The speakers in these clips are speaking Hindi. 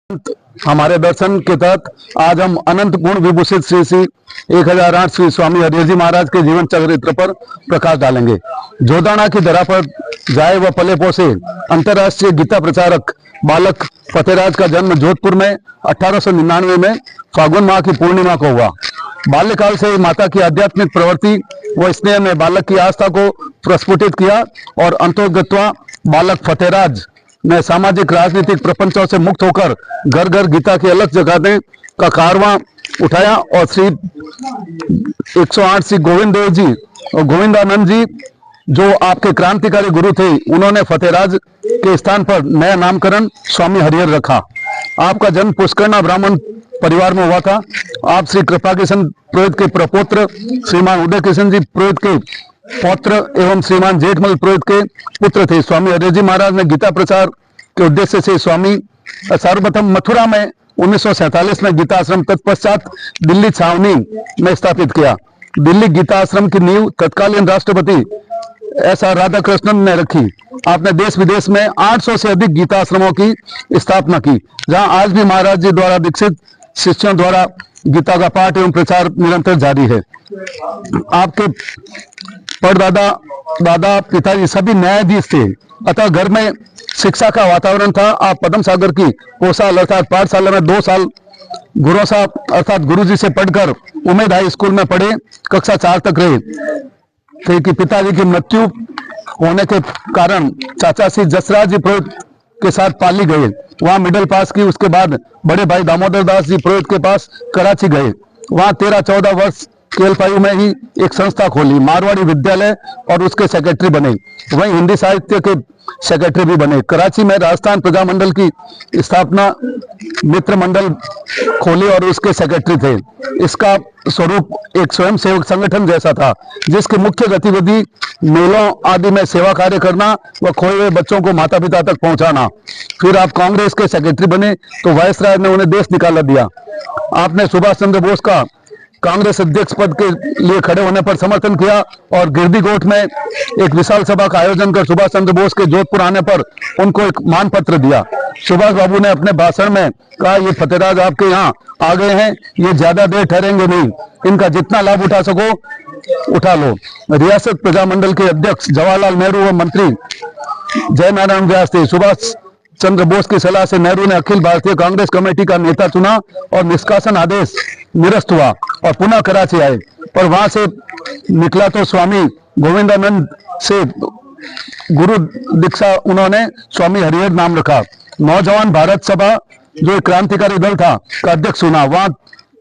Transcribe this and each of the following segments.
हमारे दर्शन के तहत आज हम अनंत गुण विभूषित श्री श्री 1008 श्री स्वामी हरिहर जी महाराज के जीवन चरित्र पर प्रकाश डालेंगे। जोदाना की धरा पर जाए व पले पोसे अंतर्राष्ट्रीय गीता प्रचारक बालक फतेहराज का जन्म जोधपुर में 1899 में फागुन माह की पूर्णिमा को हुआ। बाल्यकाल से माता की आध्यात्मिक प्रवृत्ति व स्नेह ने बालक की आस्था को प्रस्फुटित किया और अंतोगत्वा बालक फतेहराज ने सामाजिक राजनीतिक प्रपंचों से मुक्त होकर घर घर गीता की अलग जगाने का कारवां उठाया और श्री 108 श्री गोविंद देव जी और गोविंदानंद जी जो आपके क्रांतिकारी गुरु थे, उन्होंने फतेहराज के स्थान पर नया नामकरण स्वामी हरिहर रखा। आपका जन्म पुष्करना ब्राह्मण परिवार में हुआ था। आप श्री कृपा किशन पुरोहित के प्रपौत्र, श्रीमान उदय किशन जी पुरोहित के पौत्र एवं श्रीमान जेठमल पुरोहित के पुत्र थे। स्वामी हरिहर जी महाराज ने गीता प्रचार के उद्देश्य से स्वामी सर्वप्रथम मथुरा में 1947 में गीता आश्रम, तत्पश्चात दिल्ली छावनी में स्थापित किया। दिल्ली गीता आश्रम की नींव तत्कालीन राष्ट्रपति एस.आर. राधाकृष्णन ने रखी। आपने देश विदेश में 800 से अधिक गीता आश्रमों की स्थापना की, जहां आज भी महाराज जी द्वारा दीक्षित शिष्यों द्वारा गीता का पाठ एवं प्रचार निरंतर जारी है। आपके परदादा, दादा, पिताजी सभी न्यायाधीश थे, अतः घर में शिक्षा का वातावरण था। आप पद्म सागर की कोसाल अर्थात पाठशाला में 2 साल गुरु साहब अर्थात गुरुजी से पढ़कर उमेद हाई स्कूल में पढ़े, कक्षा 4 तक रहे थे कि पिताजी की मृत्यु होने के कारण चाचा श्री जसराज जी पुरोहित के साथ पाली गए, वहां मिडिल पास की। उसके बाद बड़े भाई दामोदर दास जी पुरोहित के पास कराची गए, वहां 13-14 वर्ष की अल्पायु में ही एक संस्था खोली, मारवाड़ी विद्यालय, और उसके सेक्रेटरी बने। वहीं हिंदी साहित्य के सेक्रेटरी भी बने। कराची में राजस्थान प्रजा मंडल की स्थापना, मित्र मंडल खोली और उसके सेक्रेटरी थे। इसका स्वरूप एक स्वयंसेवक संगठन जैसा था, जिसकी मुख्य गतिविधि मेलों आदि में सेवा कार्य करना व खोए हुए बच्चों को माता पिता तक पहुंचाना। फिर आप कांग्रेस के सेक्रेटरी बने तो वायसराय ने उन्हें देश निकाला दिया। आपने सुभाष चंद्र बोस का कांग्रेस अध्यक्ष पद के लिए खड़े होने पर समर्थन किया और गिरदीकोट में एक विशाल सभा का आयोजन कर सुभाष चंद्र बोस के जोधपुर आने पर उनको एक मान पत्र दिया। सुभाष बाबू ने अपने भाषण में कहा, ये फतेहराज आपके यहाँ आ गए हैं, ये ज्यादा देर ठहरेंगे नहीं, इनका जितना लाभ उठा सको उठा लो। रियासत प्रजामंडल के अध्यक्ष जवाहरलाल नेहरू व मंत्री जयनारायण व्यास थे। सुभाष चंद्र बोस की सलाह से नेहरू ने अखिल भारतीय कांग्रेस कमेटी का नेता चुना और निष्कासन आदेश निरस्त हुआ और पुनः कराची आए, पर वहां से निकला तो स्वामी गोविंदानंद से गुरु दीक्षा उन्होंने स्वामी हरिहर नाम रखा। नौजवान भारत सभा जो एक क्रांतिकारी दल था का अध्यक्ष चुना। वहां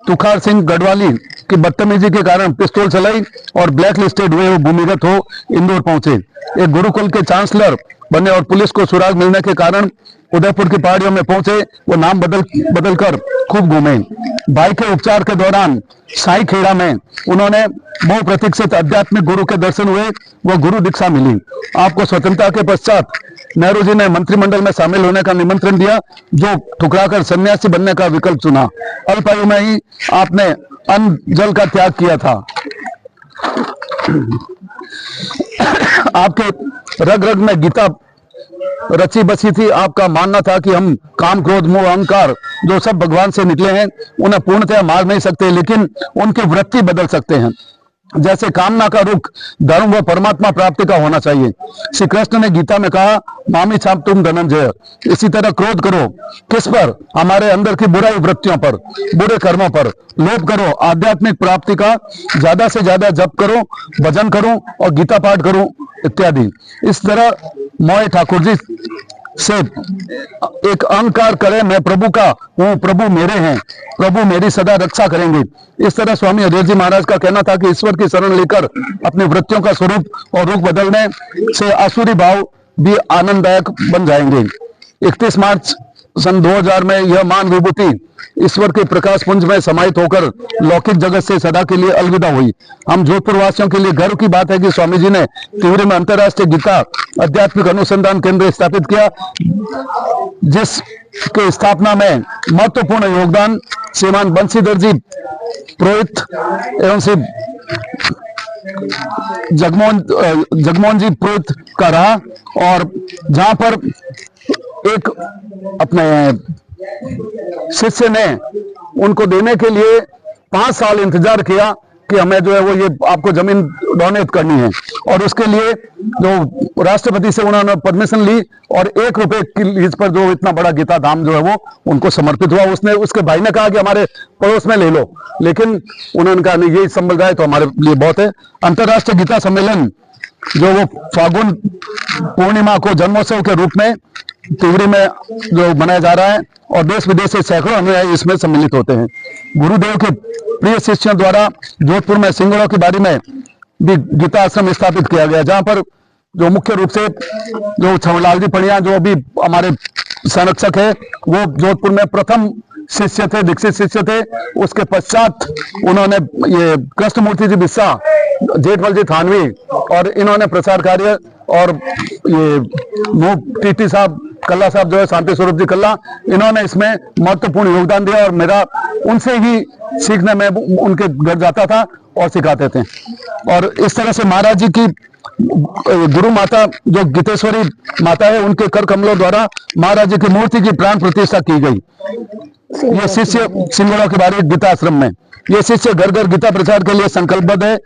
तुखार सिंह गढ़वाली की बदतमीजी के कारण पिस्तौल चलाई और ब्लैक लिस्टेड हुए वो भूमिगत हो इंदौर पहुंचे। एक गुरुकुल के चांसलर बने और पुलिस को सुराग मिलने के कारण उदयपुर की पहाड़ियों में पहुंचे। वो नाम बदल कर खूब घूमे। भाई के उपचार के दौरान साई खेड़ा में उन्होंने बहुप्रतीक्षित आध्यात्मिक गुरु के दर्शन हुए, वो गुरु दीक्षा मिली। आपको स्वतंत्रता के पश्चात नेहरू जी ने मंत्रिमंडल में शामिल होने का निमंत्रण दिया, जो ठुकराकर सन्यासी बनने का विकल्प चुना। अल्पायु में ही आपने अन्न जल का त्याग किया था। आपके रग रग में गीता रची बसी थी। आपका मानना था कि हम काम, क्रोध, मोह, अहंकार जो सब भगवान से निकले हैं उन्हें पूर्णतः मार नहीं सकते, लेकिन उनकी वृत्ति बदल सकते हैं। जैसे कामना का रुख धर्म व परमात्मा प्राप्ति का होना चाहिए। श्री कृष्ण ने गीता में कहा, मामी छाप तुम धनंजय। इसी तरह क्रोध करो किस पर? हमारे अंदर की बुराई वृत्तियों पर, बुरे कर्मों पर। लोभ करो आध्यात्मिक प्राप्ति का, ज्यादा से ज्यादा जप करो, भजन करो और गीता पाठ करो इत्यादि। इस तरह मोए ठाकुर जी से एक अहंकार करे, मैं प्रभु का हूँ, प्रभु मेरे हैं, प्रभु मेरी सदा रक्षा करेंगे। इस तरह स्वामी हरिहर जी महाराज का कहना था कि ईश्वर की शरण लेकर अपनी वृत्तियों का स्वरूप और रुख बदलने से आसुरी भाव भी आनंददायक बन जाएंगे। 31 मार्च सन 2000 में यह मान विभूति ईश्वर के प्रकाश पुंज में समाहित होकर लौकिक जगत से सदा के लिए अलविदा हुई। हम जोधपुर वासियों के लिए गर्व की बात है कि स्वामी जी ने तिवरी में अंतर्राष्ट्रीय गीता आध्यात्मिक अनुसंधान केंद्र स्थापित किया, जिसके स्थापना में महत्वपूर्ण योगदान श्रीमान बंशीधर जी पुरोहित एवं श्री जगमोहन जी पुरोहित का रहा, और जहां पर एक अपने शिष्य ने उनको देने के लिए 5 साल इंतजार किया कि हमें जो है वो ये आपको जमीन डोनेट करनी है, और उसके लिए जो राष्ट्रपति से उन्होंने परमिशन ली और 1 रुपए की लीज पर जो इतना बड़ा गीता धाम जो है वो उनको समर्पित हुआ। उसने, उसके भाई ने कहा कि हमारे पड़ोस में ले लो, लेकिन उन्होंने कहा नहीं, ये संभल जाए तो हमारे लिए बहुत है। अंतर्राष्ट्रीय गीता सम्मेलन जो वो फागुन पूर्णिमा को जन्मोत्सव के रूप में तिवरी में जो मनाया जा रहा है, और देश विदेश से सैकड़ों अनुयायी इसमें सम्मिलित होते हैं। गुरुदेव के प्रिय शिष्यों द्वारा जोधपुर में सिंगड़ों की बारी में भी गीता आश्रम स्थापित किया गया, जहां पर जो मुख्य रूप से जो छवलाल जी पणिया जो अभी हमारे संरक्षक है, वो जोधपुर में प्रथम शिष्य थे, दीक्षित शिष्य थे। उसके पश्चात उन्होंने ये कृष्णमूर्ति जी बिस्सा, जेठमल जी थानवी, और इन्होंने प्रचार कार्य, और ये टीटी साहब कल्ला साहब जो है, शांति स्वरूप जी कल्ला, इन्होंने इसमें महत्वपूर्ण योगदान दिया, और मेरा उनसे ही सीखने में उनके घर जाता था और सिखाते थे। और इस तरह से महाराज जी की गुरु माता जो गीतेश्वरी माता है, उनके कर कमलों द्वारा महाराज जी की मूर्ति की प्राण प्रतिष्ठा की गई। ये शिष्य सिंगड़ों के बारे गीता आश्रम में, ये शिष्य घर घर गीता प्रचार के लिए संकल्पबद्ध है।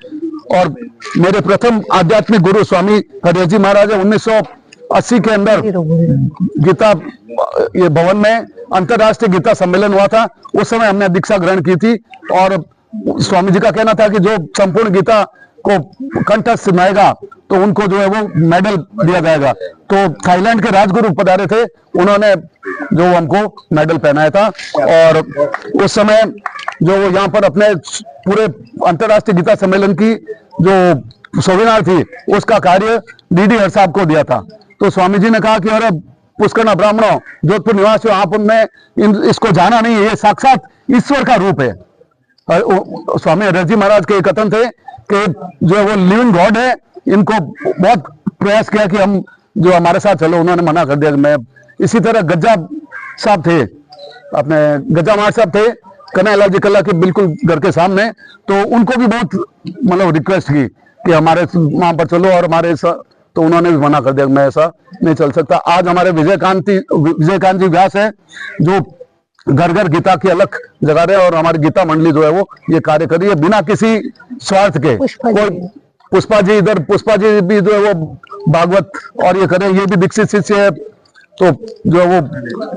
और मेरे प्रथम आध्यात्मिक गुरु स्वामी हरिहर जी महाराज 1980 के अंदर गीता ये भवन में अंतर्राष्ट्रीय गीता सम्मेलन हुआ था, उस समय हमने दीक्षा ग्रहण की थी, और स्वामी जी का कहना था कि जो संपूर्ण गीता को कंठस्थ सुनाएगा तो उनको जो है वो मेडल दिया जाएगा। तो थाईलैंड के राजगुरु पधारे थे, उन्होंने जो हमको मेडल पहनाया था, और उस समय जो यहाँ पर अपने पूरे अंतर्राष्ट्रीय गीता सम्मेलन की जो सेमिनार थी, उसका कार्य डीडी हर साहब को दिया था। तो स्वामी जी ने कहा कि अरे पुष्कर ब्राह्मणों, जोधपुर निवासियों, आपने इसको जाना नहीं है, ये साक्षात ईश्वर का रूप है। स्वामी हरिहर जी महाराज के कथन थे कि जो वो लिविंग गॉड है। इनको बहुत प्रयास किया कि हम जो हमारे साथ चलो, उन्होंने मना कर दिया कि मैं। इसी तरह गज्जा साहब थे, अपने गज्जा मार साहब थे कन्हैयालाल जी कल्ला के बिल्कुल घर के सामने, तो उनको भी बहुत मतलब रिक्वेस्ट की कि हमारे वहां पर चलो, और हमारे तो उन्होंने भी मना कर दिया, मैं ऐसा नहीं चल सकता। आज हमारे विजयकांत जी व्यास है जो घर घर गीता की अलग जगा रहे हैं, और हमारी गीता मंडली जो है वो ये कार्य कर रही है बिना किसी स्वार्थ के। कोई पुष्पा जी इधर, पुष्पा जी भी जो है वो भागवत और ये करें, ये भी दीक्षित शिष्य है। तो जो वो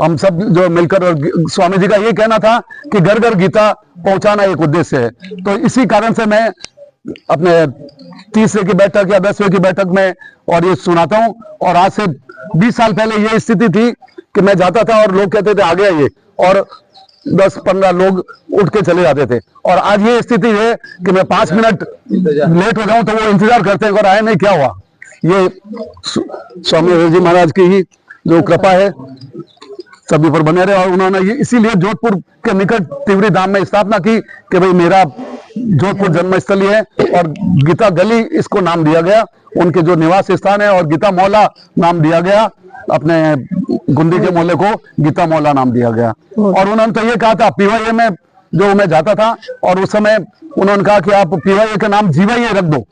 हम सब जो मिलकर, और स्वामी जी का ये कहना था कि घर घर गीता पहुंचाना एक उद्देश्य है। तो इसी कारण से मैं अपने 30वें की बैठक या 10वें की बैठक में और ये सुनाता हूं। और आज से 20 साल पहले ये स्थिति थी कि मैं जाता था और लोग कहते थे आ गया ये, और 10-15 लोग उठ के चले जाते थे। और आज ये स्थिति है कि मैं 5 मिनट लेट हो जाऊं तो वो इंतजार करते हैं और आए नहीं, क्या हुआ। ये स्वामी हरिहर जी महाराज की ही जो कृपा है सभी पर बने रहे। और उन्होंने ये इसीलिए जोधपुर के निकट तिवरी धाम में स्थापना की कि भाई मेरा जोधपुर जन्मस्थली है, और गीता गली इसको नाम दिया गया, उनके जो निवास स्थान है। और गीता मौला नाम दिया गया, अपने गुंदी के मोहल्ले को गीता मौला नाम दिया गया। और उन्होंने तो ये कहा था, पीवाईए में जो मैं जाता था, और उस समय उन्होंने कहा कि आप पीवाईए का नाम जीवाईए रख दो,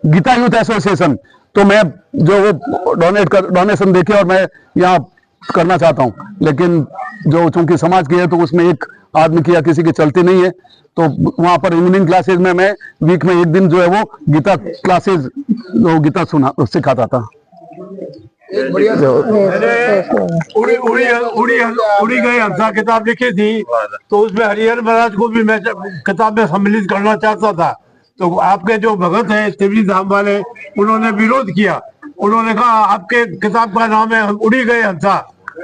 गीता यूथ एसोसिएशन। तो मैं जो वो डोनेशन देके और मैं यहाँ करना चाहता हूँ, लेकिन जो चूंकि समाज की है तो उसमें एक आदमी की या किसी की चलती नहीं है। तो वहां पर इवनिंग क्लासेज में मैं वीक में एक दिन जो है वो गीता क्लासेज जो गीता सिखाता था। उड़ी गई हंसा किताब लिखी थी, तो उसमें हरिहर महाराज को भी मैं किताब में सम्मिलित करना चाहता था। तो आपके जो भगत हैं तिवरी धाम वाले, उन्होंने विरोध किया। उन्होंने कहा आपके किताब का नाम है उड़ी गए हंसा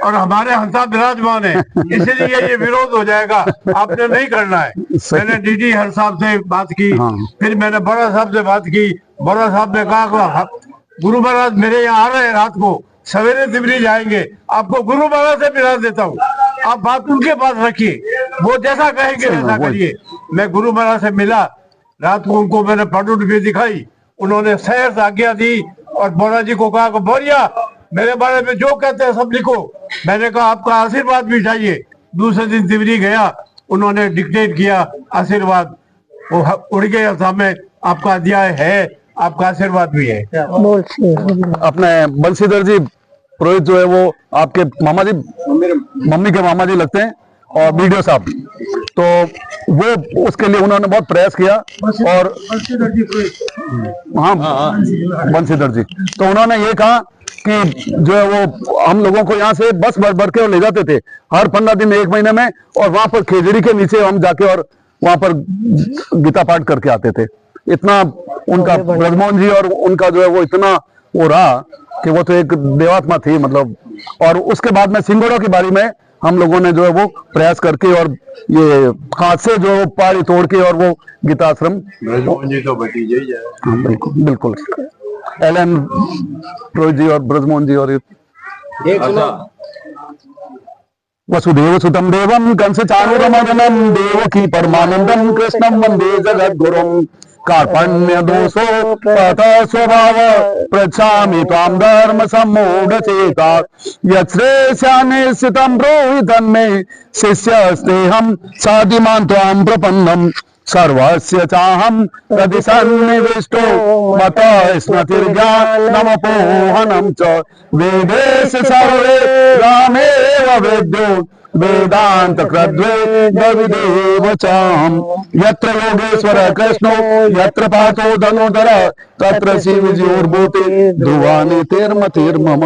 और हमारे हंसा विराजमान है, इसलिए ये विरोध हो जाएगा, आपने नहीं करना है। मैंने डीडी हर साहब से बात की, फिर मैंने बड़ा साहब से बात की। बड़ा साहब ने कहा गुरु महाराज मेरे यहाँ आ रहे हैं, रात को सवेरे तिवरी जाएंगे, आपको गुरु महाराज से मिला देता हूँ, आप बात उनके पास रखिए, वो जैसा कहेंगे वैसा करिए। मैं गुरु महाराज से मिला, रात को उनको मैंने पटुट भी दिखाई, उन्होंने शहर से आज्ञा दी और बोरा जी को कहा बोरिया मेरे बारे में जो कहते हैं सब लिखो। मैंने कहा आपका आशीर्वाद भी चाहिए। दूसरे दिन तिवरी गया, उन्होंने डिक्टेट किया आशीर्वाद, वो उड़ गए हंसा में आपका अध्याय है, आपका आशीर्वाद भी है। अपने बंशीधर जी पुरोहित जो है वो आपके मामा जी, मम्मी के मामा जी लगते हैं, और बीडीओ साहब, तो वो उसके लिए उन्होंने बहुत प्रयास किया। और हाँ, बंशीधर जी, तो उन्होंने ये कहा कि जो है वो हम लोगों को यहाँ से बस भर भर के और ले जाते थे हर 15 दिन 1 महीने में, और वहां पर खेजड़ी के नीचे हम जाके और वहां पर गीता पाठ करके आते थे। इतना उनका ब्रजमोहन जी और उनका जो है वो इतना वो रहा कि वो तो एक देवात्मा थी मतलब। और उसके बाद में सिंगोड़ा की बारी में हम लोगों ने जो है वो प्रयास करके और ये हाथ से जो पहाड़ी तोड़ के और वो गीता आश्रम, ब्रजमोहन जी तो भतीजे ही है। हाँ, बिल्कुल बिल्कुल, एलन रोय जी और ब्रजमोहन जी और वसुदेव सुतम देवम कंस चाणूरमर्दनम देवकी परमानंदम कृष्णम वंदे जगद्गुरुम कार्पण्य दोषो पथ स्वभाव पृच्छामि त्वां धर्म सम्मूढ़ चेता यत्श्रेष्यानि स्थितं ब्रूहि तन्मे शिष्यस्तेऽहं साधिमान् त्वां प्रपन्नम् सर्वस्य चाहं हृदि सन्निविष्टो मतो स्मृतिर्ज्ञानमपोहनं च वेदेषु सर्वे रामेव वेद्यो वेदांत कृद्वेदविदेव चाहं यत्र योगेश्वर कृष्णो यत्र पार्थो धनुधर तत्र शिवज्योर्भूते ध्रुवानि तिर्मतिर्मम।